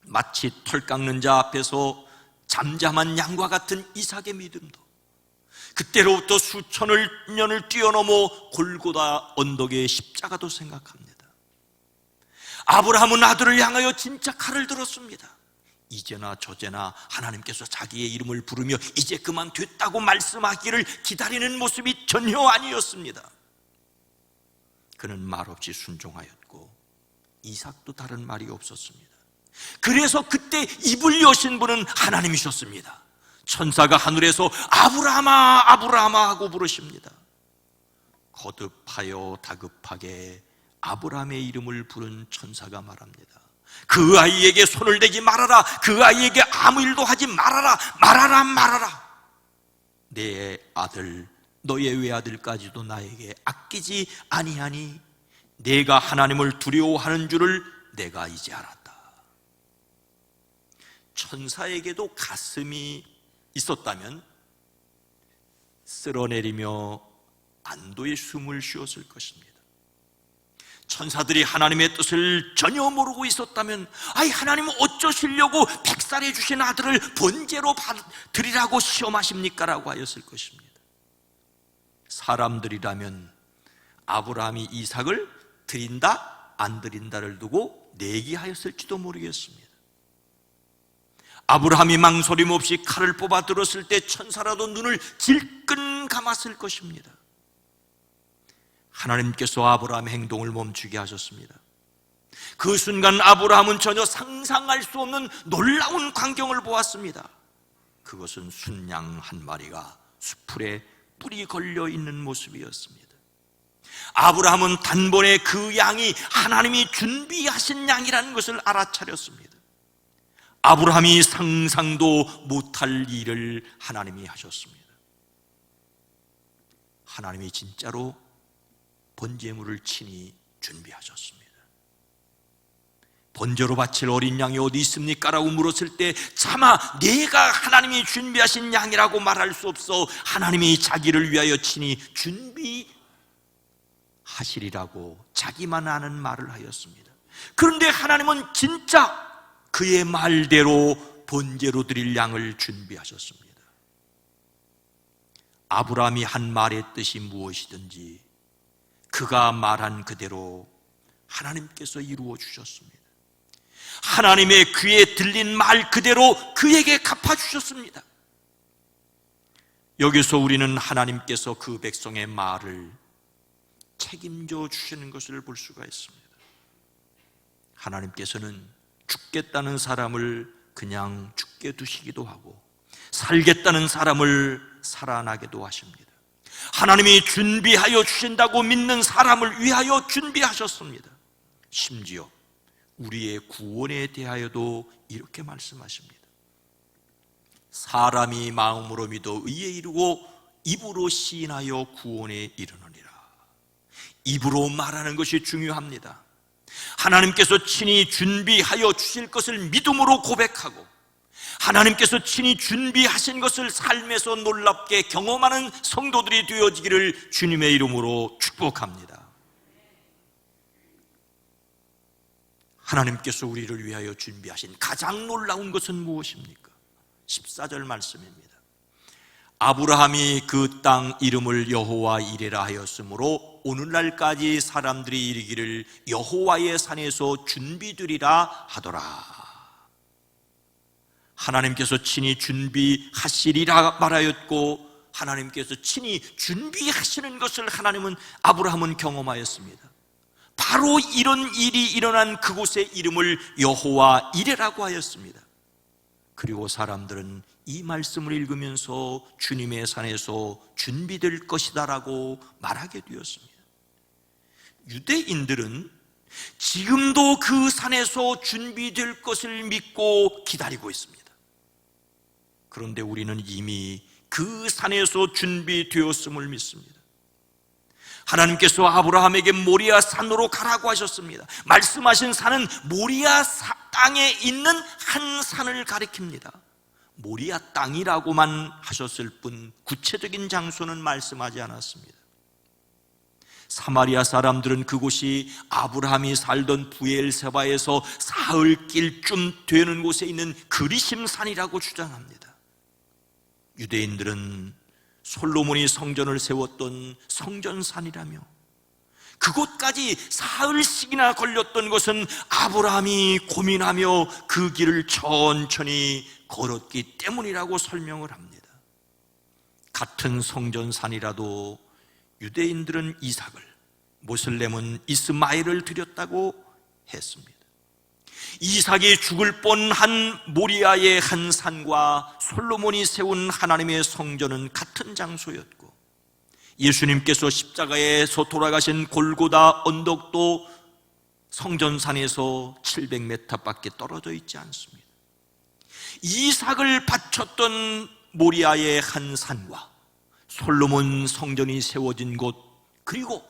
마치 털 깎는 자 앞에서 잠잠한 양과 같은 이삭의 믿음도, 그때로부터 수천을 년을 뛰어넘어 골고다 언덕의 십자가도 생각합니다. 아브라함은 아들을 향하여 진짜 칼을 들었습니다. 이제나 저제나 하나님께서 자기의 이름을 부르며 이제 그만 됐다고 말씀하기를 기다리는 모습이 전혀 아니었습니다. 그는 말없이 순종하였고 이삭도 다른 말이 없었습니다. 그래서 그때 입을 여신 분은 하나님이셨습니다. 천사가 하늘에서 아브라함아 아브라함아 하고 부르십니다. 거듭하여 다급하게 아브라함의 이름을 부른 천사가 말합니다. 그 아이에게 손을 대지 말아라. 그 아이에게 아무 일도 하지 말아라. 말아라 말아라. 내 아들 너의 외아들까지도 나에게 아끼지 아니하니 내가 하나님을 두려워하는 줄을 내가 이제 알았다. 천사에게도 가슴이 있었다면 쓸어내리며 안도의 숨을 쉬었을 것입니다. 천사들이 하나님의 뜻을 전혀 모르고 있었다면 하나님은 어쩌시려고 100살에 주신 아들을 번제로 드리라고 시험하십니까? 라고 하였을 것입니다. 사람들이라면 아브라함이 이삭을 드린다 안 드린다를 두고 내기하였을지도 모르겠습니다. 아브라함이 망설임 없이 칼을 뽑아 들었을 때 천사라도 눈을 질끈 감았을 것입니다. 하나님께서 아브라함의 행동을 멈추게 하셨습니다. 그 순간 아브라함은 전혀 상상할 수 없는 놀라운 광경을 보았습니다. 그것은 순양 한 마리가 수풀에 뿔이 걸려 있는 모습이었습니다. 아브라함은 단번에 그 양이 하나님이 준비하신 양이라는 것을 알아차렸습니다. 아브라함이 상상도 못할 일을 하나님이 하셨습니다. 하나님이 진짜로 번제물을 친히 준비하셨습니다. 번제로 바칠 어린 양이 어디 있습니까? 라고 물었을 때 차마 내가 하나님이 준비하신 양이라고 말할 수 없어 하나님이 자기를 위하여 친히 준비하시리라고 자기만 아는 말을 하였습니다. 그런데 하나님은 진짜 그의 말대로 번제로 드릴 양을 준비하셨습니다. 아브라함이 한 말의 뜻이 무엇이든지 그가 말한 그대로 하나님께서 이루어 주셨습니다. 하나님의 귀에 들린 말 그대로 그에게 갚아주셨습니다. 여기서 우리는 하나님께서 그 백성의 말을 책임져 주시는 것을 볼 수가 있습니다. 하나님께서는 죽겠다는 사람을 그냥 죽게 두시기도 하고 살겠다는 사람을 살아나게도 하십니다. 하나님이 준비하여 주신다고 믿는 사람을 위하여 준비하셨습니다. 심지어 우리의 구원에 대하여도 이렇게 말씀하십니다. 사람이 마음으로 믿어 의에 이르고 입으로 시인하여 구원에 이르느니라. 입으로 말하는 것이 중요합니다. 하나님께서 친히 준비하여 주실 것을 믿음으로 고백하고 하나님께서 친히 준비하신 것을 삶에서 놀랍게 경험하는 성도들이 되어지기를 주님의 이름으로 축복합니다. 하나님께서 우리를 위하여 준비하신 가장 놀라운 것은 무엇입니까? 14절 말씀입니다. 아브라함이 그 땅 이름을 여호와 이레라 하였으므로 오늘날까지 사람들이 이르기를 여호와의 산에서 준비되리라 하더라. 하나님께서 친히 준비하시리라 말하였고 하나님께서 친히 준비하시는 것을 아브라함은 경험하였습니다. 바로 이런 일이 일어난 그곳의 이름을 여호와 이레라고 하였습니다. 그리고 사람들은 이 말씀을 읽으면서 주님의 산에서 준비될 것이다 라고 말하게 되었습니다. 유대인들은 지금도 그 산에서 준비될 것을 믿고 기다리고 있습니다. 그런데 우리는 이미 그 산에서 준비되었음을 믿습니다. 하나님께서 아브라함에게 모리아 산으로 가라고 하셨습니다. 말씀하신 산은 모리아 땅에 있는 한 산을 가리킵니다. 모리아 땅이라고만 하셨을 뿐 구체적인 장소는 말씀하지 않았습니다. 사마리아 사람들은 그곳이 아브라함이 살던 부엘세바에서 사흘길쯤 되는 곳에 있는 그리심산이라고 주장합니다. 유대인들은 솔로몬이 성전을 세웠던 성전산이라며 그곳까지 사흘씩이나 걸렸던 것은 아브라함이 고민하며 그 길을 천천히 걸었기 때문이라고 설명을 합니다. 같은 성전산이라도 유대인들은 이삭을, 모슬렘은 이스마엘을 드렸다고 했습니다. 이삭이 죽을 뻔한 모리아의 한 산과 솔로몬이 세운 하나님의 성전은 같은 장소였고, 예수님께서 십자가에서 돌아가신 골고다 언덕도 성전산에서 700m밖에 떨어져 있지 않습니다. 이삭을 바쳤던 모리아의 한 산과 솔로몬 성전이 세워진 곳, 그리고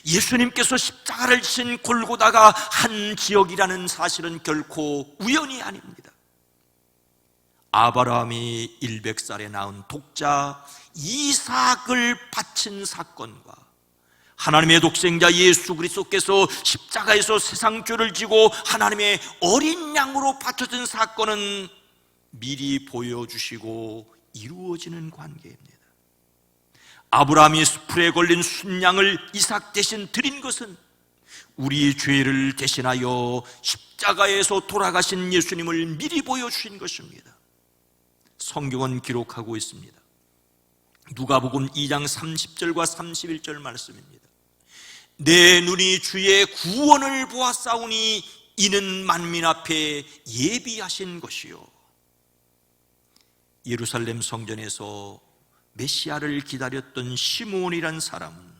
예수님께서 십자가를 지신 골고다가 한 지역이라는 사실은 결코 우연이 아닙니다. 아브라함이 100살에 낳은 독자 이삭을 바친 사건과 하나님의 독생자 예수 그리스도께서 십자가에서 세상 죄를 지고 하나님의 어린 양으로 바쳐진 사건은 미리 보여주시고 이루어지는 관계입니다. 아브라함이 수풀에 걸린 순양을 이삭 대신 드린 것은 우리 죄를 대신하여 십자가에서 돌아가신 예수님을 미리 보여주신 것입니다. 성경은 기록하고 있습니다. 누가복음 2장 30절과 31절 말씀입니다. 내 눈이 주의 구원을 보았사오니 이는 만민 앞에 예비하신 것이요. 예루살렘 성전에서 메시아를 기다렸던 시므온이란 사람은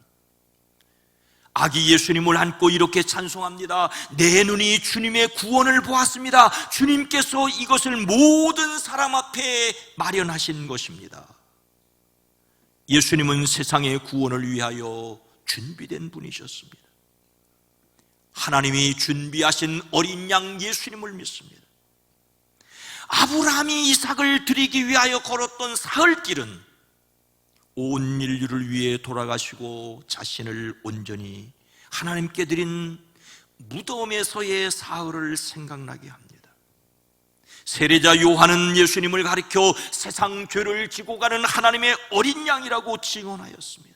아기 예수님을 안고 이렇게 찬송합니다. 내 눈이 주님의 구원을 보았습니다. 주님께서 이것을 모든 사람 앞에 마련하신 것입니다. 예수님은 세상의 구원을 위하여 준비된 분이셨습니다. 하나님이 준비하신 어린 양 예수님을 믿습니다. 아브라함이 이삭을 드리기 위하여 걸었던 사흘길은 온 인류를 위해 돌아가시고 자신을 온전히 하나님께 드린 무덤에서의 사흘을 생각나게 합니다. 세례자 요한은 예수님을 가리켜 세상 죄를 지고 가는 하나님의 어린 양이라고 증언하였습니다.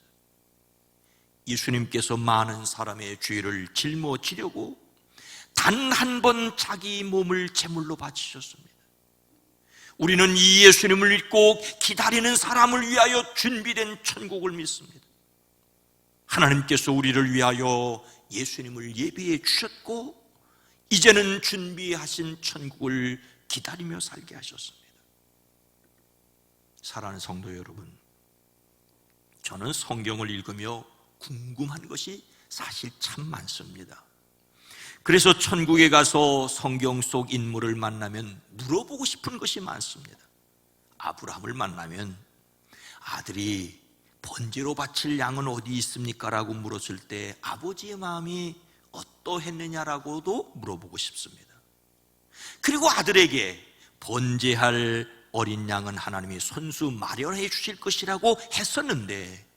예수님께서 많은 사람의 죄를 짊어지려고 단 한 번 자기 몸을 제물로 바치셨습니다. 우리는 이 예수님을 믿고 기다리는 사람을 위하여 준비된 천국을 믿습니다. 하나님께서 우리를 위하여 예수님을 예비해 주셨고 이제는 준비하신 천국을 기다리며 살게 하셨습니다. 사랑하는 성도 여러분, 저는 성경을 읽으며 궁금한 것이 사실 참 많습니다. 그래서 천국에 가서 성경 속 인물을 만나면 물어보고 싶은 것이 많습니다. 아브라함을 만나면 아들이 번제로 바칠 양은 어디 있습니까? 라고 물었을 때 아버지의 마음이 어떠했느냐라고도 물어보고 싶습니다. 그리고 아들에게 번제할 어린 양은 하나님이 손수 마련해 주실 것이라고 했었는데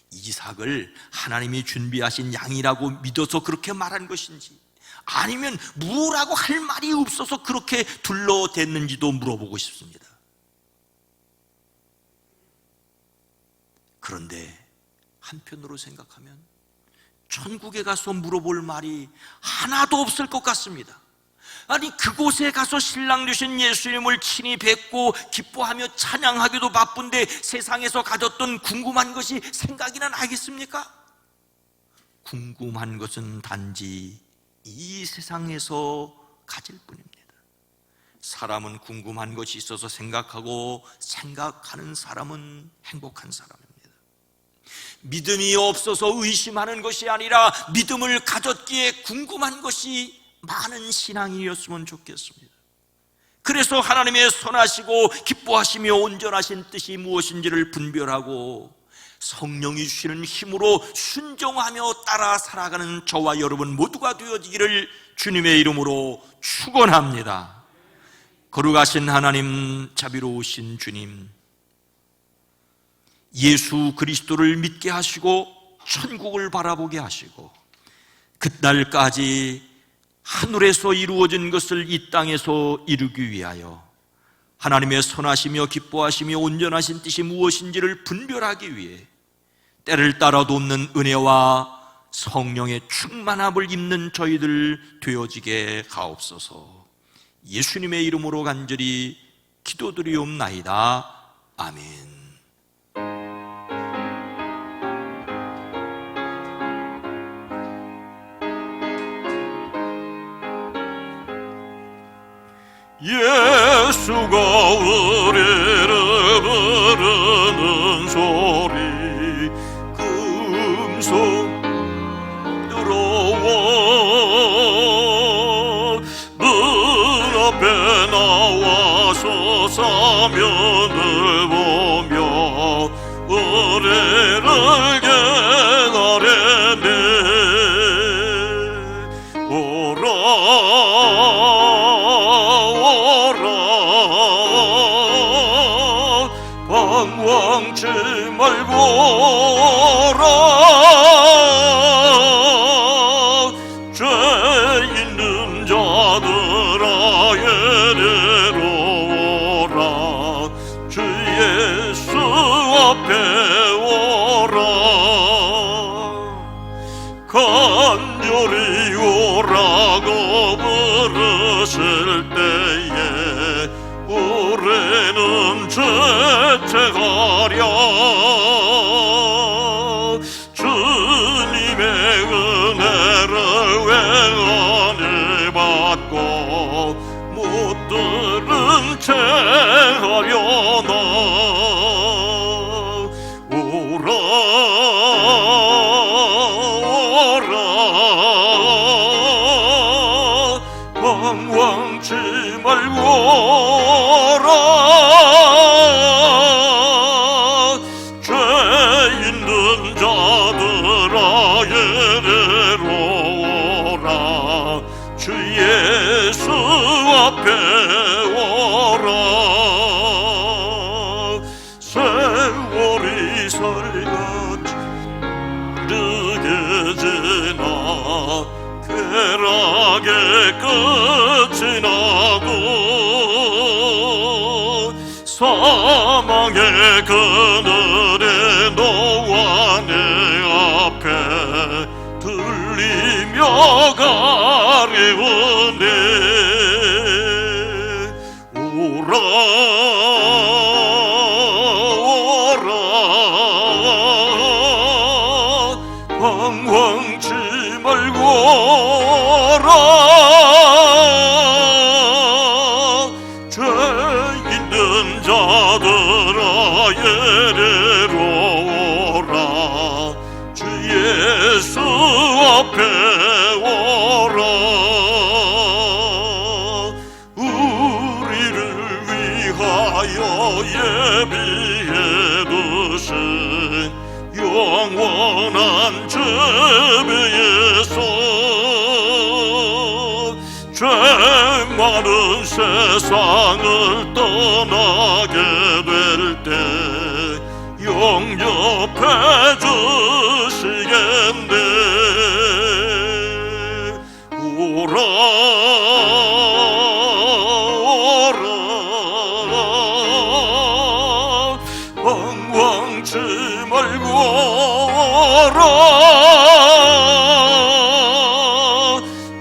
이삭을 하나님이 준비하신 양이라고 믿어서 그렇게 말한 것인지 아니면 뭐라고 할 말이 없어서 그렇게 둘러댔는지도 물어보고 싶습니다. 그런데 한편으로 생각하면 천국에 가서 물어볼 말이 하나도 없을 것 같습니다. 아니 그곳에 가서 신랑 되신 예수님을 친히 뵙고 기뻐하며 찬양하기도 바쁜데 세상에서 가졌던 궁금한 것이 생각이나 나겠습니까? 궁금한 것은 단지 이 세상에서 가질 뿐입니다. 사람은 궁금한 것이 있어서 생각하고 생각하는 사람은 행복한 사람입니다. 믿음이 없어서 의심하는 것이 아니라 믿음을 가졌기에 궁금한 것이 많은 신앙이었으면 좋겠습니다. 그래서 하나님의 선하시고 기뻐하시며 온전하신 뜻이 무엇인지를 분별하고 성령이 주시는 힘으로 순종하며 따라 살아가는 저와 여러분 모두가 되어지기를 주님의 이름으로 축원합니다. 거룩하신 하나님, 자비로우신 주님, 예수 그리스도를 믿게 하시고 천국을 바라보게 하시고 그날까지 하늘에서 이루어진 것을 이 땅에서 이루기 위하여 하나님의 선하시며 기뻐하시며 온전하신 뜻이 무엇인지를 분별하기 위해 때를 따라 돕는 은혜와 성령의 충만함을 입는 저희들 되어지게 하옵소서. 예수님의 이름으로 간절히 기도드리옵나이다. 아멘. 예수가 우리를 부르는 소리 금속 들어와 문 앞에 나와서 사면을 보며 우리를 기다리네. 오라 방황치 말고 오라. 죄 있는 자들아 예배로 오라. 주 예수 앞에 오라. 간절히 오라고 부르실 때에 우리는 채택하랴. 주님의 은혜를 외원히 받고 못 들은 채 하려나. 오라 오라 방황치 말고 오라. 죄 있는 자들아 예배로 오라. 주 예수 앞에 오라. 세월이 살같이 빠르게 지나 쾌락의 끝이 나고 사망의 그늘에 너와 내 앞에 들리며 가려우네. 오라 오라 방황치 말고 오라. 죄 있는 자들아 예배로 오라. 주 예수 앞에 오라. 우리를 위하여 예비해 두신 영원한 재배에서 죄 많은 세상을 떠나게 될 때 영접해 주시겠네. 오라 오라 방황치 말고 오라.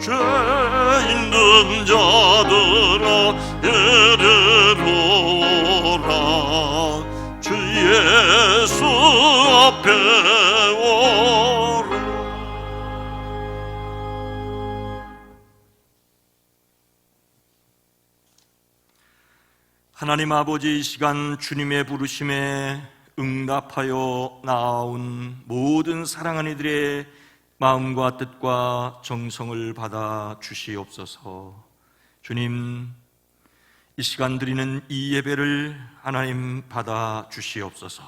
죄 있는 자들아 예배로 오라. 주 예수 앞에 오라. 하나님 아버지, 이 시간 주님의 부르심에 응답하여 나아온 모든 사랑하는 이들의 마음과 뜻과 정성을 받아 주시옵소서. 주님, 이 시간 드리는 이 예배를 하나님 받아 주시옵소서.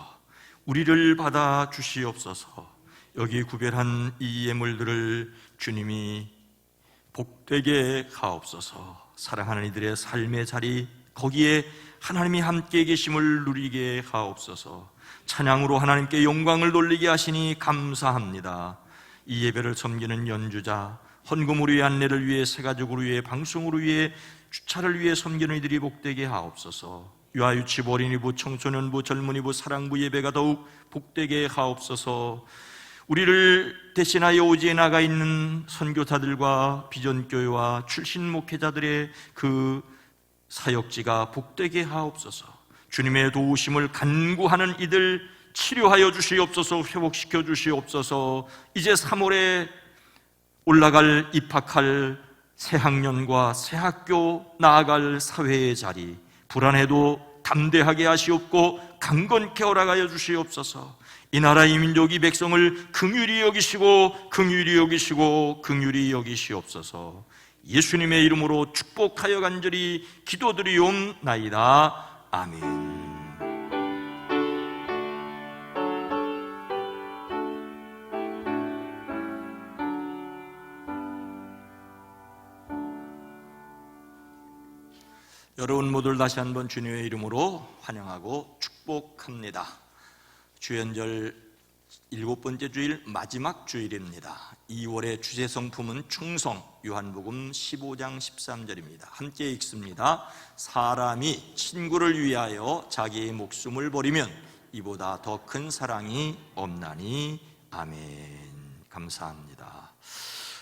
우리를 받아 주시옵소서. 여기 구별한 이 예물들을 주님이 복되게 하옵소서. 사랑하는 이들의 삶의 자리, 거기에 하나님이 함께 계심을 누리게 하옵소서. 찬양으로 하나님께 영광을 돌리게 하시니 감사합니다. 이 예배를 섬기는 연주자, 헌금으로 위해 안내를 위해 새가족으로 위해 방송으로 위해 주차를 위해 섬기는 이들이 복되게 하옵소서. 유아유치부, 어린이부, 청소년부, 젊은이부, 사랑부 예배가 더욱 복되게 하옵소서. 우리를 대신하여 오지에 나가 있는 선교사들과 비전교회와 출신 목회자들의 그 사역지가 복되게 하옵소서. 주님의 도우심을 간구하는 이들 치료하여 주시옵소서. 회복시켜 주시옵소서. 이제 3월에 올라갈 입학할 새 학년과 새 학교 나아갈 사회의 자리, 불안해도 담대하게 하시옵고 강건케 허락하여 주시옵소서. 이 나라 이 민족 이 백성을 긍휼히 여기시고 긍휼히 여기시고 긍휼히 여기시옵소서. 예수님의 이름으로 축복하여 간절히 기도드리옵나이다. 아멘. 여러분 모두를 다시 한번 주님의 이름으로 환영하고 축복합니다. 주연절 7번째 주일 마지막 주일입니다. 2월의 주제 성품은 충성, 요한복음 15장 13절입니다. 함께 읽습니다. 사람이 친구를 위하여 자기의 목숨을 버리면 이보다 더 큰 사랑이 없나니. 아멘. 감사합니다.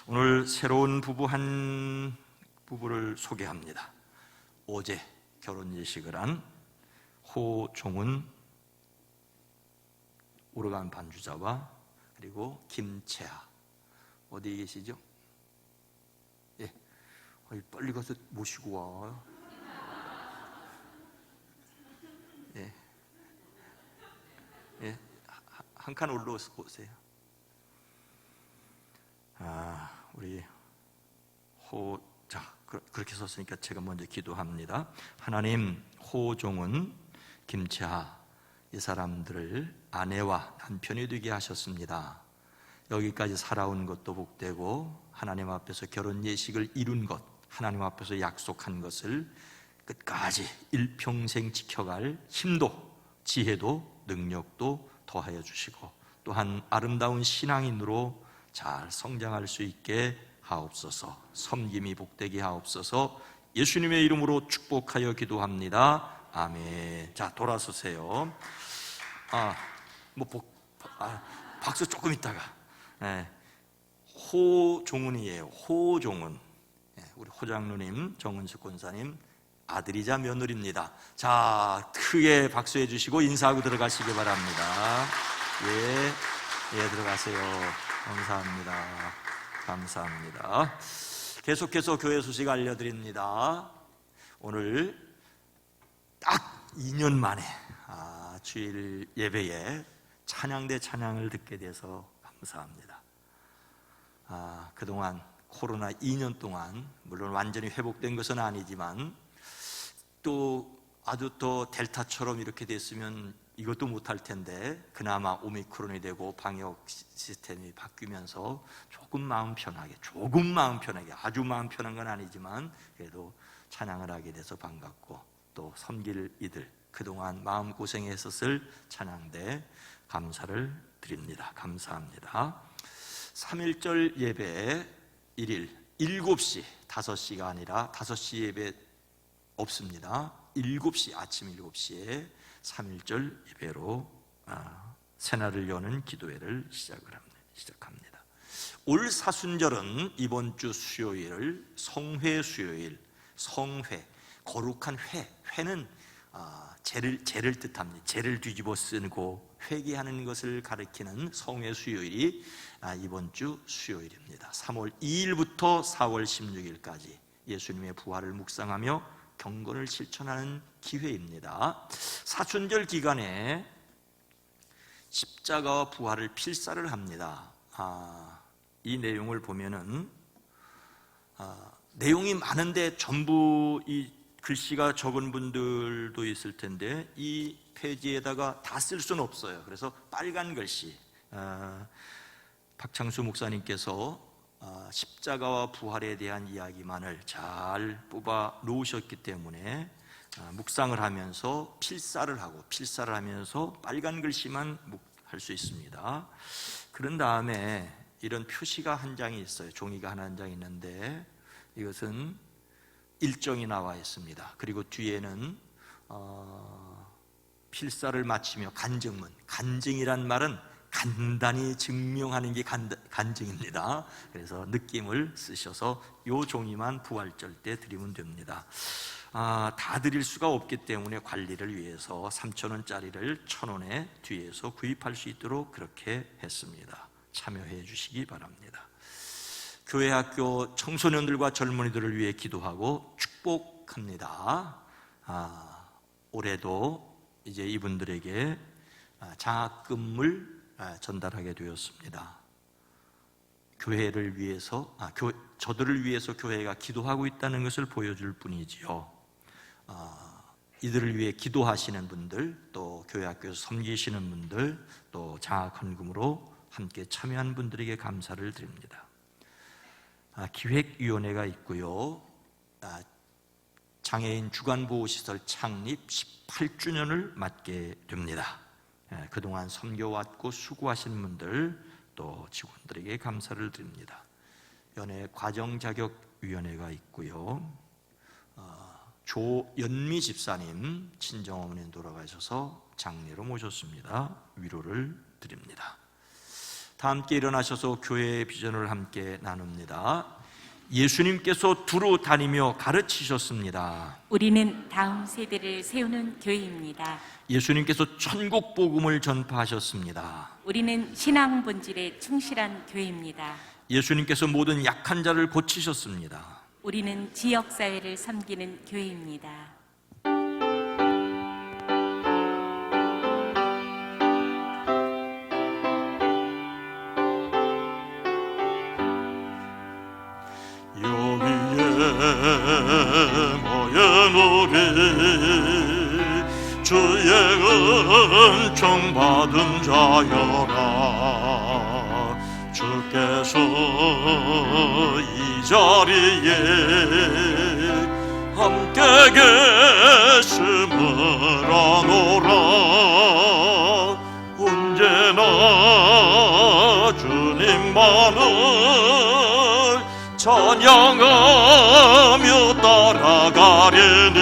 오늘 새로운 부부 한 부부를 소개합니다. 어제 결혼 예식을 한 호종은 오르간 반주자와 그리고 김채아, 어디 계시죠? 예, 빨리 가서 모시고 와. 예, 예, 한 칸 올라오세요. 우리 자, 그렇게 썼으니까 제가 먼저 기도합니다. 하나님, 호종은, 김채아 이 사람들을 아내와 남편이 되게 하셨습니다. 여기까지 살아온 것도 복되고 하나님 앞에서 결혼 예식을 이룬 것, 하나님 앞에서 약속한 것을 끝까지 일평생 지켜갈 힘도 지혜도 능력도 더하여 주시고 또한 아름다운 신앙인으로 잘 성장할 수 있게 하옵소서. 섬김이 복되게 하옵소서. 예수님의 이름으로 축복하여 기도합니다. 아멘. 자, 돌아서세요. 박수 조금 있다가. 네. 호종훈이에요. 호종훈. 네, 우리 호장로님, 정은숙 권사님 아들이자 며느리입니다. 자, 크게 박수해 주시고 인사하고 들어가시기 바랍니다. 예, 들어가세요. 감사합니다. 감사합니다. 계속해서 교회 소식 알려드립니다. 오늘 딱 2년 만에 주일 예배에 찬양대 찬양을 듣게 돼서 감사합니다. 그동안 코로나 2년 동안 물론 완전히 회복된 것은 아니지만 또 아주 더 델타처럼 이렇게 됐으면 이것도 못할 텐데 그나마 오미크론이 되고 방역 시스템이 바뀌면서 조금 마음 편하게 아주 마음 편한 건 아니지만 그래도 찬양을 하게 돼서 반갑고 또 섬길 이들 그동안 마음고생했었을 찬양대 감사를 드립니다. 감사합니다. 3.1절 예배 1일 7시 5시가 아니라 5시 예배 없습니다. 7시 아침 7시에 3.1절 예배로 새날을 여는 기도회를 시작합니다. 올 사순절은 이번 주 수요일을 성회 수요일, 성회, 거룩한 회는 죄를 뜻합니다. 죄를 뒤집어 쓰고 회개하는 것을 가리키는 성회 수요일이 이번 주 수요일입니다. 3월 2일부터 4월 16일까지 예수님의 부활을 묵상하며 경건을 실천하는 기회입니다. 사순절 기간에 십자가와 부활을 필사를 합니다. 이 내용을 보면은 내용이 많은데 전부 이 글씨가 적은 분들도 있을 텐데 이 페이지에다가 다 쓸 수는 없어요. 그래서 빨간 글씨 박창수 목사님께서 십자가와 부활에 대한 이야기만을 잘 뽑아 놓으셨기 때문에 묵상을 하면서 필사를 하면서 빨간 글씨만 할 수 있습니다. 그런 다음에 이런 표시가 한 장이 있어요. 종이가 한 장이 있는데 이것은 일정이 나와 있습니다. 그리고 뒤에는 필사를 마치며 간증문, 간증이란 말은 간단히 증명하는 게 간증입니다. 그래서 느낌을 쓰셔서 이 종이만 부활절 때 드리면 됩니다. 다 드릴 수가 없기 때문에 관리를 위해서 3,000원짜리를 1,000원에 뒤에서 구입할 수 있도록 그렇게 했습니다. 참여해 주시기 바랍니다. 교회 학교 청소년들과 젊은이들을 위해 기도하고 축복합니다. 올해도 이제 이분들에게 장학금을 전달하게 되었습니다. 교회를 위해서, 저들을 위해서 교회가 기도하고 있다는 것을 보여줄 뿐이지요. 이들을 위해 기도하시는 분들, 또 교회 학교에서 섬기시는 분들, 또 장학헌금으로 함께 참여한 분들에게 감사를 드립니다. 기획위원회가 있고요. 장애인 주간보호시설 창립 18주년을 맞게 됩니다. 그동안 섬겨왔고 수고하신 분들, 또 직원들에게 감사를 드립니다. 연예 과정자격위원회가 있고요. 조연미 집사님 친정어머니 돌아가셔서 장례로 모셨습니다. 위로를 드립니다. 다 함께 일어나셔서 교회의 비전을 함께 나눕니다. 예수님께서 두루 다니며 가르치셨습니다. 우리는 다음 세대를 세우는 교회입니다. 예수님께서 천국 복음을 전파하셨습니다. 우리는 신앙 본질에 충실한 교회입니다. 예수님께서 모든 약한 자를 고치셨습니다. 우리는 지역사회를 섬기는 교회입니다. 여기에 모여 우리 주의 은총 받은 자여라. 주께서 이 자리에 함께 계심을 아노라. 언제나 주님만을 찬양하며 따라가려니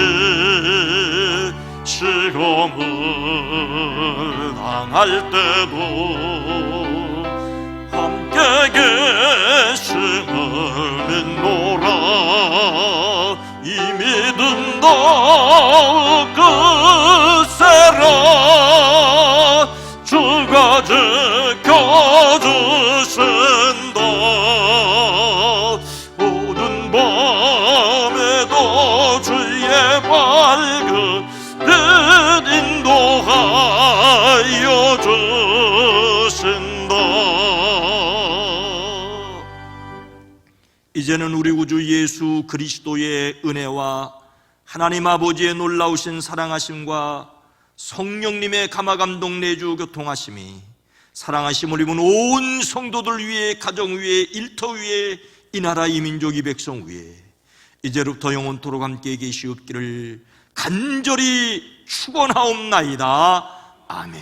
시험을 당할 때도 함께 계심을 믿노라. 이 믿음 더욱 굳세라. 주가 지켜주신다. 오는 밤에도 주의 밝은 빛 인도하여 주신다. 이제는 우리 구주 예수 그리스도의 은혜와 하나님 아버지의 놀라우신 사랑하심과 성령님의 감화감동 내주 교통하심이 사랑하심을 입은 온 성도들 위해, 가정 위에, 일터 위에, 이 나라 이 민족 이 백성 위에 이제로부터 영원토록 함께 계시옵기를 간절히 축원하옵나이다. 아멘.